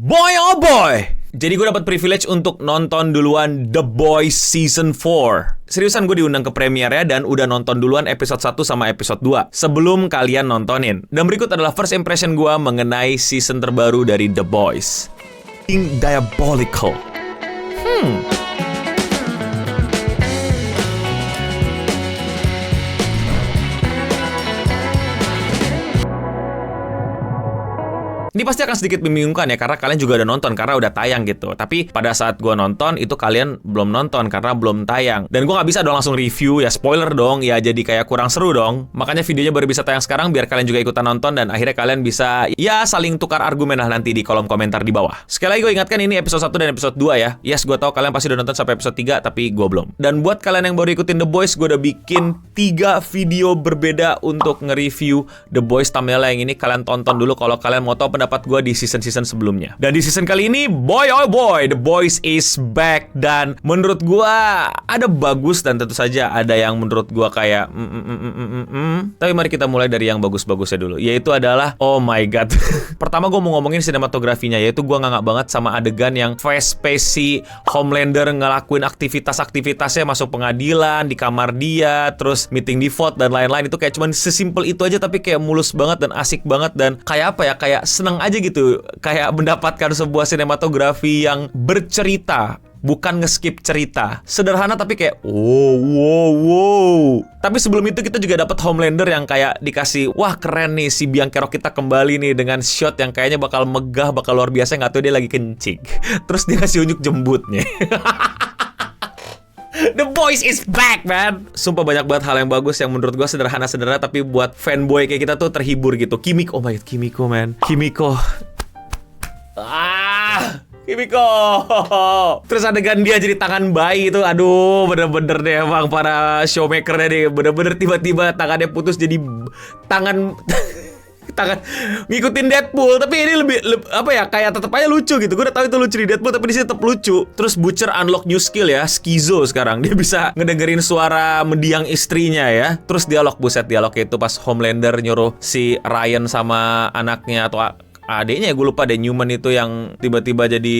Boy oh boy! Jadi gue dapat privilege untuk nonton duluan The Boys Season 4. Seriusan gue diundang ke premiernya dan udah nonton duluan episode 1 sama episode 2 sebelum kalian nontonin. Dan berikut adalah first impression gue mengenai season terbaru dari The Boys. Diabolical. Ini pasti akan sedikit membingungkan ya, karena kalian juga udah nonton, karena udah tayang gitu. Tapi pada saat gue nonton, itu kalian belum nonton, karena belum tayang. Dan gue gak bisa dong langsung review, ya spoiler dong, ya jadi kayak kurang seru dong. Makanya videonya baru bisa tayang sekarang, biar kalian juga ikutan nonton, dan akhirnya kalian bisa, ya saling tukar argumen lah nanti di kolom komentar di bawah. Sekali lagi gue ingatkan, ini episode 1 dan episode 2 ya. Yes, gue tahu kalian pasti udah nonton sampai episode 3, tapi gue belum. Dan buat kalian yang baru ikutin The Boys, gue udah bikin 3 video berbeda untuk nge-review The Boys thumbnail yang ini. Kalian tonton dulu kalau kalian mau tahu pendapat gue di season-season sebelumnya. Dan di season kali ini, boy oh boy, The Boys is back. Dan menurut gue ada bagus dan tentu saja ada yang menurut gue kayak Tapi mari kita mulai dari yang bagus-bagusnya dulu, yaitu adalah oh my god. Pertama gue mau ngomongin sinematografinya, yaitu gue ngangak banget sama adegan yang fast-paced si Homelander ngelakuin aktivitas-aktivitasnya, masuk pengadilan, di kamar dia, terus meeting di vote dan lain-lain. Itu kayak cuman sesimpel itu aja, tapi kayak mulus banget dan asik banget, dan kayak apa ya, kayak seneng aja gitu, kayak mendapatkan sebuah sinematografi yang bercerita, bukan nge-skip cerita. Sederhana tapi kayak wow. Tapi sebelum itu kita juga dapat Homelander yang kayak dikasih, wah keren nih, si biang kerok kita kembali nih dengan shot yang kayaknya bakal megah, bakal luar biasa, nggak tahu dia lagi kencing. Terus dia ngasih unjuk jembutnya. The Boys is back, man. Sumpah banyak banget hal yang bagus yang menurut gue sederhana-sederhana, tapi buat fanboy kayak kita tuh terhibur gitu. Kimiko, oh my god, Kimiko, man. Kimiko. Kimiko. Terus adegan dia jadi tangan bayi itu, aduh, bener-bener deh emang para showmakernya deh, bener-bener tiba-tiba tangannya putus jadi tangan ngikutin Deadpool. Tapi ini lebih apa ya, kayak tetep aja lucu gitu. Gue udah tahu itu lucu di Deadpool, tapi di sini tetep lucu. Terus Butcher unlock new skill ya, Schizo sekarang. Dia bisa ngedengerin suara mendiang istrinya ya. Terus dialog, buset, dialognya itu pas Homelander nyuruh si Ryan sama anaknya atau adeknya ya, gue lupa deh, Newman itu yang tiba-tiba jadi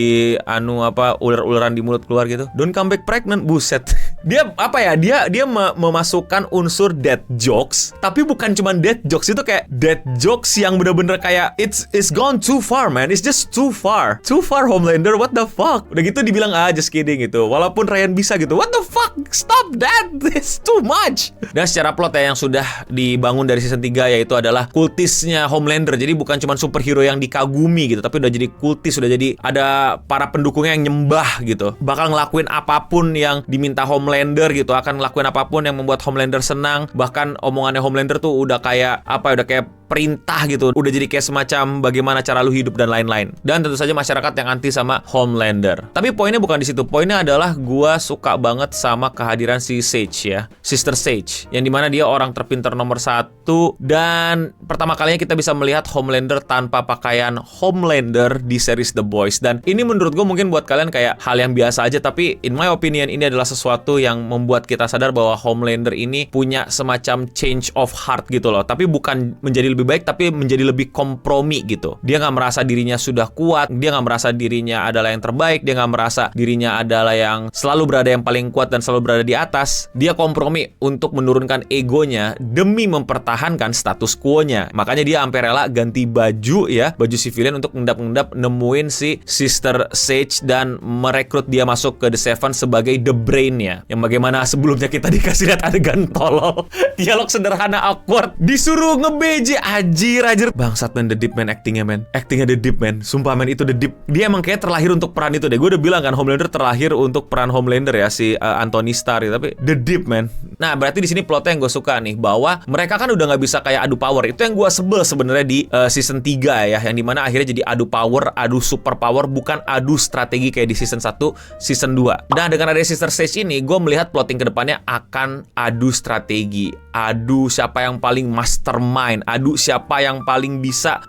ular-ularan di mulut keluar gitu. Don't come back pregnant, buset. Dia apa ya, dia memasukkan unsur dead jokes, tapi bukan cuma dead jokes, itu kayak dead jokes yang bener-bener kayak it's gone too far, man. It's just too far Homelander, what the fuck. Udah gitu dibilang just kidding gitu. Walaupun Ryan bisa gitu, what the fuck, stop that, it's too much. Dan secara plot ya, yang sudah dibangun dari season 3 yaitu adalah kultisnya Homelander. Jadi bukan cuma superhero yang dikagumi gitu, tapi udah jadi kultis, udah jadi ada para pendukungnya yang nyembah gitu. Bakal ngelakuin apapun yang diminta Homelander gitu, akan ngelakuin apapun yang membuat Homelander senang. Bahkan omongannya Homelander tuh udah kayak apa ya, udah kayak perintah gitu, udah jadi kayak semacam bagaimana cara lu hidup dan lain-lain. Dan tentu saja masyarakat yang anti sama Homelander. Tapi poinnya bukan di situ. Poinnya adalah gua suka banget sama kehadiran si Sage ya, Sister Sage, yang dimana dia orang terpintar nomor 1. Dan pertama kalinya kita bisa melihat Homelander tanpa pakaian Homelander di series The Boys. Dan ini menurut gue mungkin buat kalian kayak hal yang biasa aja, tapi in my opinion ini adalah sesuatu yang membuat kita sadar bahwa Homelander ini punya semacam change of heart gitu loh. Tapi bukan menjadi lebih baik, tapi menjadi lebih kompromi gitu. Dia nggak merasa dirinya sudah kuat, dia nggak merasa dirinya adalah yang terbaik, dia nggak merasa dirinya adalah yang selalu berada yang paling kuat dan selalu berada di atas. Dia kompromi untuk menurunkan egonya demi mempertahankan status quo-nya. Makanya dia sampai rela ganti baju ya, baju civilian, untuk ngendap-ngendap nemuin si Sister Sage dan merekrut dia masuk ke The Seven sebagai The Brain-nya. Yang bagaimana sebelumnya kita dikasih lihat adegan tolol, dialog sederhana awkward, disuruh nge-BJ. Ajir. Bangsat, man, The Deep, man, actingnya The Deep, man. Sumpah, man, itu The Deep. Dia emang kayak terlahir untuk peran itu deh. Gue udah bilang kan, Homelander terlahir untuk peran Homelander ya, si Anthony Starr, tapi The Deep, man. Nah, berarti di sini plotnya yang gue suka nih, bahwa mereka kan udah nggak bisa kayak adu power. Itu yang gue sebel sebenarnya di season 3 ya, yang dimana akhirnya jadi adu power, adu super power, bukan adu strategi kayak di season 1, season 2. Nah, dengan ada Sister Sage ini, gue melihat plotting kedepannya akan adu strategi, adu siapa yang paling mastermind, adu siapa yang paling bisa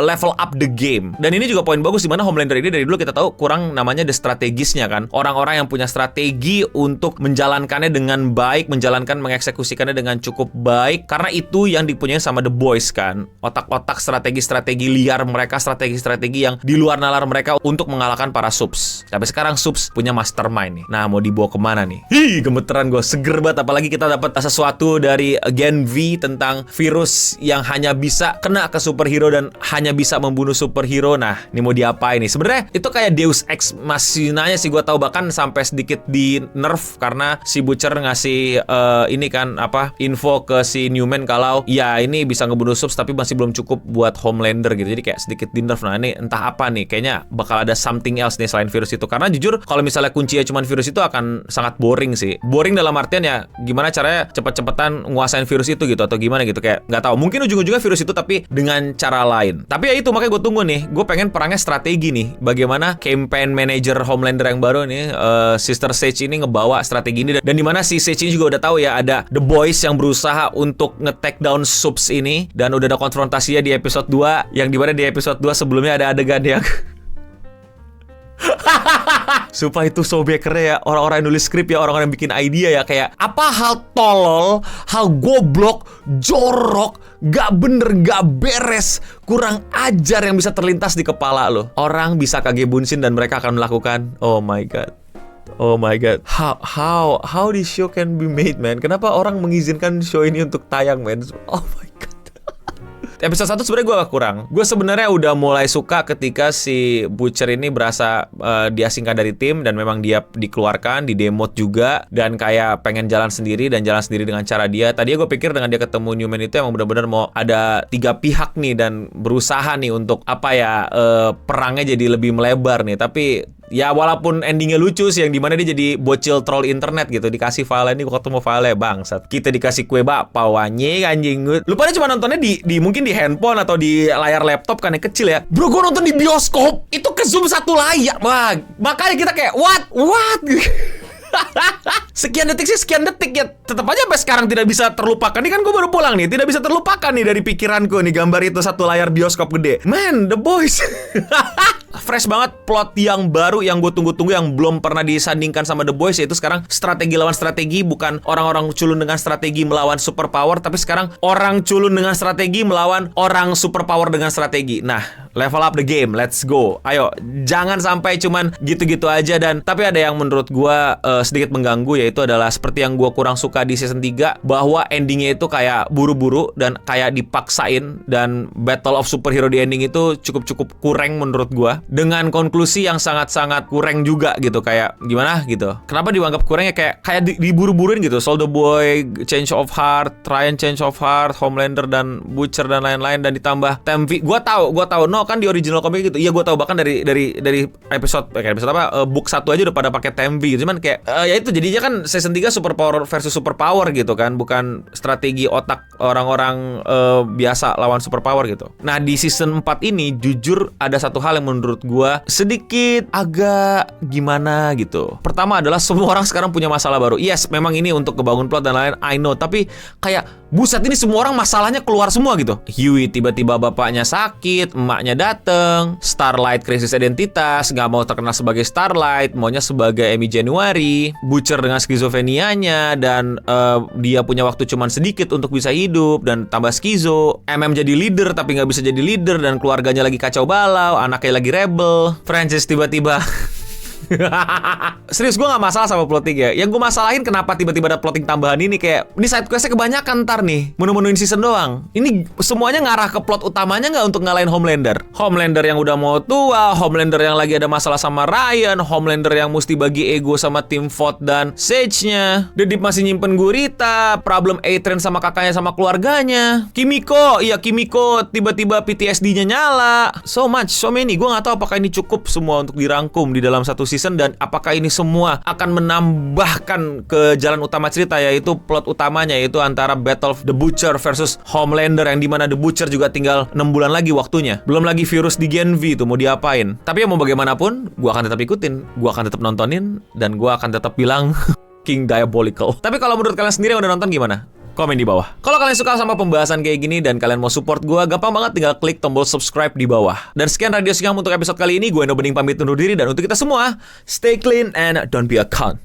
level up the game. Dan ini juga poin bagus, dimana Homelander ini dari dulu kita tahu kurang namanya the strategisnya kan. Orang-orang yang punya strategi untuk menjalankannya dengan baik, mengeksekusikannya dengan cukup baik, karena itu yang dipunyai sama The Boys kan. Otak-otak strategi-strategi liar mereka, strategi-strategi yang di luar nalar mereka untuk mengalahkan para subs. Tapi sekarang subs punya mastermind nih. Nah, mau dibawa kemana nih? Gemeteran gue, seger banget. Apalagi kita dapat sesuatu dari Gen V tentang virus yang hanya bisa kena ke superhero dan hanya bisa membunuh superhero. Nah, ini mau diapain nih? Sebenarnya itu kayak Deus Ex Machinanya sih, gue tahu, bahkan sampai sedikit di nerf karena si Butcher ngasih info ke si Newman kalau ya ini bisa ngebunuh subs tapi masih belum cukup buat Homelander gitu. Jadi kayak sedikit di nerf. Nah, ini entah apa nih, kayaknya bakal ada something else nih selain virus itu. Karena jujur kalau misalnya kuncinya cuma virus itu akan sangat boring sih. Boring dalam artian ya gimana caranya cepet-cepetan nguasain virus itu gitu, atau gimana gitu, kayak nggak tahu. Mungkin ujung-ujungnya virus itu tapi dengan cara lain. Tapi ya itu, makanya gue tunggu nih. Gue pengen perangnya strategi nih. Bagaimana campaign manager Homelander yang baru nih, Sister Sage ini ngebawa strategi ini, dan dimana si Sage ini juga udah tahu ya ada The Boys yang berusaha untuk nge-take down subs ini, dan udah ada konfrontasinya di episode 2, yang dimana di episode 2 sebelumnya ada adegan yang sumpah itu sobekernya ya, orang-orang yang nulis skrip ya, orang-orang yang bikin idea ya, kayak apa hal tolol, hal goblok, jorok, gak bener, gak beres, kurang ajar yang bisa terlintas di kepala lo. Orang bisa kage bunsin dan mereka akan melakukan. Oh my god. Oh my god. How this show can be made, man? Kenapa orang mengizinkan show ini untuk tayang, man? Oh my god. Episode 1 sebenarnya gue agak kurang. Gue sebenarnya udah mulai suka ketika si Butcher ini berasa diasingkan dari tim, dan memang dia dikeluarkan, di-demote juga, dan kayak pengen jalan sendiri dengan cara dia. Tadinya gue pikir dengan dia ketemu Newman itu emang benar-benar mau ada 3 pihak nih dan berusaha nih untuk perangnya jadi lebih melebar nih. Tapi ya walaupun endingnya lucu sih, yang dimana dia jadi bocil troll internet gitu, dikasih file ini, gue ketemu file bangsat, kita dikasih kue bakpao anjing. Lu pada cuma nontonnya di mungkin di handphone atau di layar laptop kan yang kecil ya. Bro, gue nonton di bioskop itu ke zoom satu layar. Wah, makanya kita kayak what sekian detik ya, tetap aja sampai sekarang tidak bisa terlupakan. Ini kan gue baru pulang nih, tidak bisa terlupakan nih dari pikiranku nih gambar itu satu layar bioskop gede. Man, The Boys. Fresh banget, plot yang baru yang gue tunggu-tunggu, yang belum pernah disandingkan sama The Boys, yaitu sekarang strategi lawan strategi. Bukan orang-orang culun dengan strategi melawan superpower, tapi sekarang orang culun dengan strategi melawan orang superpower dengan strategi. Nah, level up the game, let's go. Ayo, jangan sampai cuman gitu-gitu aja. Dan tapi ada yang menurut gue sedikit mengganggu, yaitu adalah seperti yang gue kurang suka di season 3, bahwa endingnya itu kayak buru-buru dan kayak dipaksain, dan Battle of Superhero di ending itu cukup kurang menurut gue, dengan konklusi yang sangat-sangat kurang juga gitu. Kayak gimana gitu, kenapa dianggap kurang ya, kayak diburu-buruin gitu. Soldier Boy change of heart, Ryan change of heart, Homelander dan Butcher dan lain-lain, dan ditambah Temvi. Gue tahu no kan di original komik gitu. Iya, gue tahu, bahkan dari episode book 1 aja udah pada pakai Temvi gitu. Cuman kayak ya itu jadinya kan season 3 superpower versus superpower gitu kan, bukan strategi otak orang-orang biasa lawan superpower gitu. Nah, di season 4 ini jujur ada satu hal yang menurut gue sedikit agak gimana gitu. Pertama adalah semua orang sekarang punya masalah baru. Yes, memang ini untuk kebangun plot dan lain, I know, tapi kayak buset, ini semua orang masalahnya keluar semua gitu. Huey tiba-tiba bapaknya sakit, emaknya dateng, Starlight krisis identitas, gak mau terkenal sebagai Starlight, maunya sebagai Amy January. Butcher dengan skizofrenianya, dan dia punya waktu cuman sedikit untuk bisa hidup, dan tambah skizo. Jadi leader tapi gak bisa jadi leader, dan keluarganya lagi kacau balau, anaknya lagi rebel. Francis tiba-tiba serius, gue gak masalah sama plotting ya. Yang gue masalahin kenapa tiba-tiba ada plotting tambahan ini. Kayak ini side questnya kebanyakan ntar nih, menu-menuin season doang. Ini semuanya ngarah ke plot utamanya gak untuk ngalahin Homelander yang udah mau tua, Homelander yang lagi ada masalah sama Ryan, Homelander yang mesti bagi ego sama tim Vought dan Sage-nya. Dedip masih nyimpen gurita, problem A-Train sama kakaknya sama keluarganya. Kimiko tiba-tiba PTSD-nya nyala. So many. Gue gak tahu apakah ini cukup semua untuk dirangkum di dalam satu season, dan apakah ini semua akan menambahkan ke jalan utama cerita, yaitu plot utamanya, yaitu antara Battle of the Butcher versus Homelander, yang dimana The Butcher juga tinggal 6 bulan lagi waktunya. Belum lagi virus di Gen V itu mau diapain. Tapi ya mau bagaimanapun, gue akan tetap ikutin, gue akan tetap nontonin, dan gue akan tetap bilang King Diabolical. Tapi kalau menurut kalian sendiri yang udah nonton gimana? komen di bawah. Kalau kalian suka sama pembahasan kayak gini dan kalian mau support gue, gampang banget tinggal klik tombol subscribe di bawah. Dan sekian Radio Singam untuk episode kali ini. Gue Eno Bening pamit undur diri, dan untuk kita semua, stay clean and don't be a cunt.